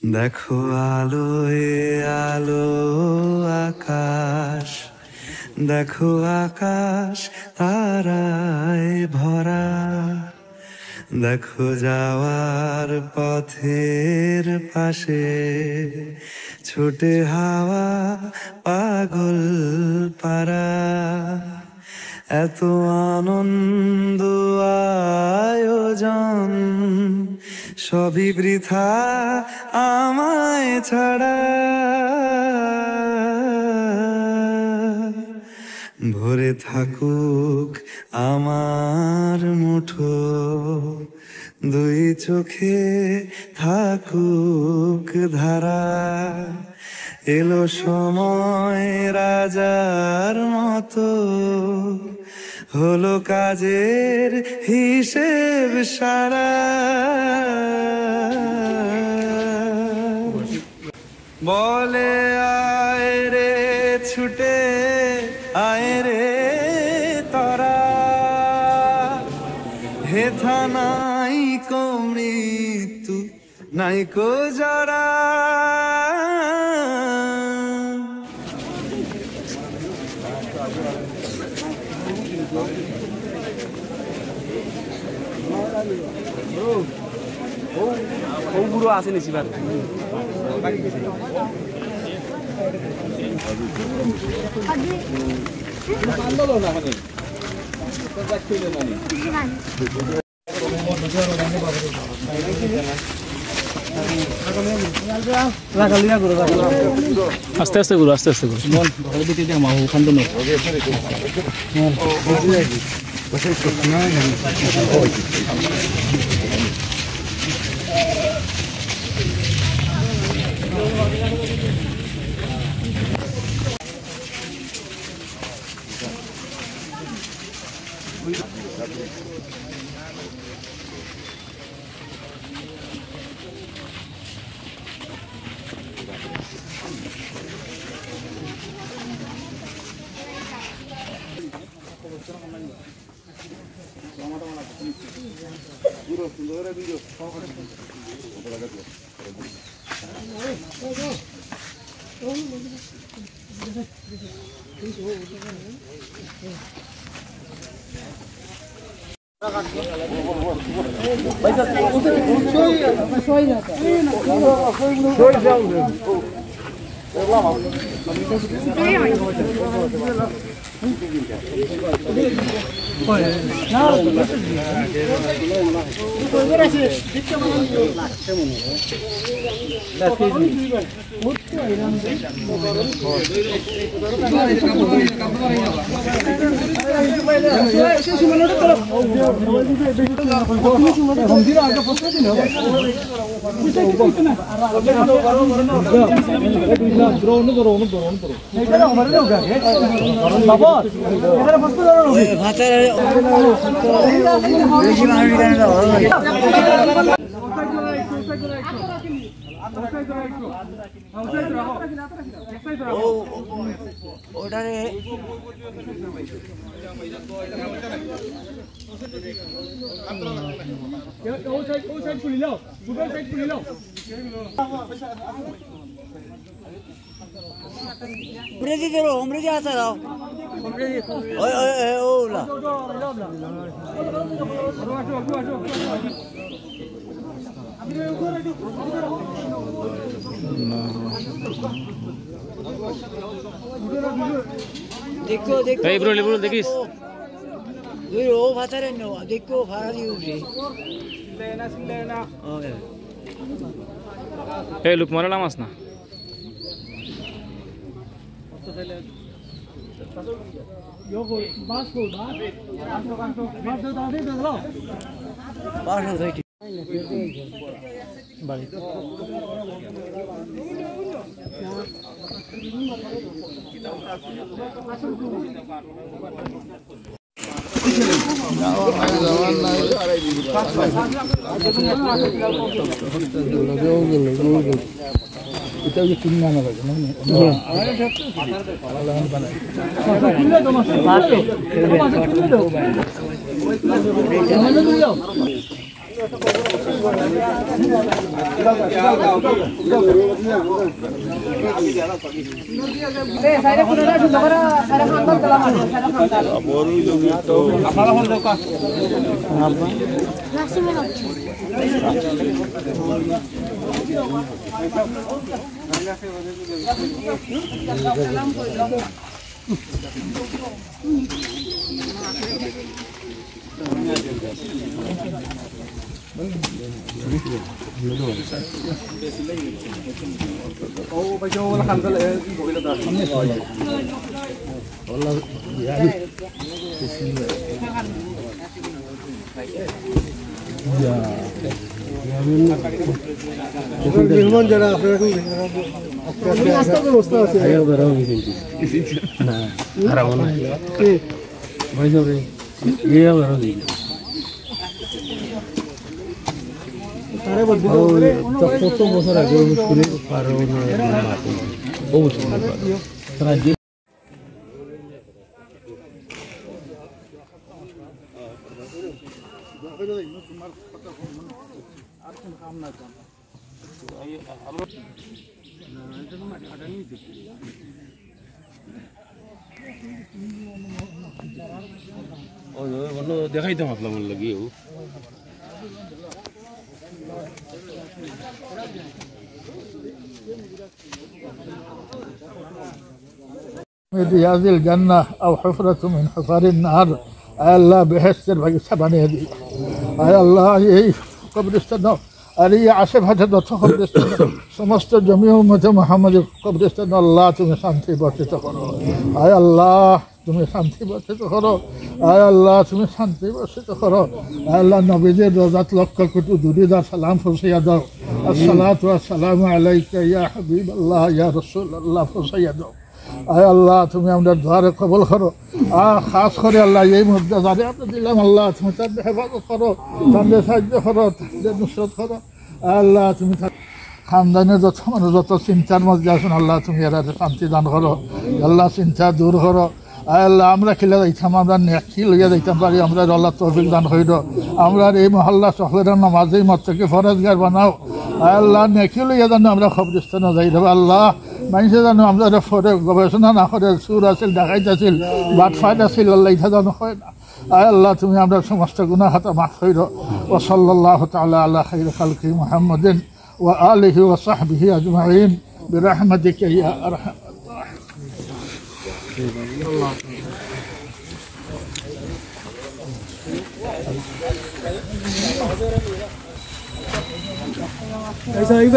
দেখো আলোয় আলো আকাশ, দেখো আকাশ তারায় ভরা, দেখো যাওয়ার পথের পাশে ছুটে হাওয়া পাগল পারা। এত আনন্দ আয়োজন সবই বৃথা আমায় ছাড়া। ভরে থাকুক আমার মুঠো, দুই চোখে থাকুক ধারা। এলো সময় রাজার মতো, হলো কাজের হিসেব সারা। বলে আয় রে ছুটে আয় রে তরা, হেথা নাই কো মৃত্যু নাই কো জরা। বুড়ো আছে নিছি বার আস্তে আস্তে গুরু আস্তে আস্তে গুরু দেখো দেখো এই ব্রো লেবুল দেখিস ওই ও ভাতারে নো দেখো ভাড়া দিউছে লেনা লেনা ওকে এই লুক মারা নামাস না কত ফেলে यो को बास को बास बास दे दादी दे लो बास हो गई बाड़ी এটা যে কিনে আনা লাগে না কিনে দাও মাছ পাঁচশো কিনে দাও মেহমান যারা আপনারা ব্যবস্থা আছে কত বছর আগে দেখাইতাম আপনার লাগিও رياض الجنة أو حفرة من حفر النار أي الله بحسر بقي سبعني هذه أي الله قبرستان أري عشب هذا قبرستان سمست جميع أمة محمد قبرستان الله تمي শান্তি বর্ষিত করো আয় আল্লাহ তুমি শান্তি বর্ষিত করো আয় আল্লাহ তুমি শান্তি বর্ষিত করো আয় আল্লাহ নবীজির রওজাত লক্ষ কোটি দুরুদ সালাম পৌঁছিয়ে দাও আসসালাতু ওয়াসসালামু আলাইকা ইয়া হাবিবাল্লাহ ইয়া রাসূলুল্লাহ পৌঁছিয়ে দাও আয় আল্লাহ তুমি আমাদের দোয়ারে কবুল করো খাস করে আল্লাহ এই মুহূর্তে যারে আপনি দিলাম আল্লাহ তুমি তাদের হেফাজত করো তাদের সাহায্য করো তাদের নুসরত করো আল্লাহ তুমি খানদানের যত মানুষ যত চিন্তার মধ্যে আসুন আল্লাহ তুমি এরা শান্তি দান করো আল্লাহ চিন্তা দূর করো আয় আল্লাহ আমরা খেলে যাইতাম আমরা নেকি লইয়া যাইতাম পারি আমরা আল্লাহ তৌফিক দান হইল আমরা এই মহল্লা সকলের নামাজেই মত থেকে ফরজগার বানাও আয় আল্লাহ নেকি লইয়া জানো আমরা কবরস্থানে যাই দেবো আল্লাহ মানুষে জানো আমরা ফরে গবেষণা না করে সুর আছিল দেখাইতেছিল বাট ফাইট আছিল আল্লাহ ইথা জানো হয় না আয় আল্লাহ তুমি আমরা সমস্ত গুনাহ হাতা মাফ হইল ও সাল্লাল্লাহু তাআলা আলা খাইর খালকি মুহাম্মাদিন ওয়া আলিহি ওয়া সাহবিহি আজমাইন বিরহমাতিকা ইয়া আরহাম ऐसा ही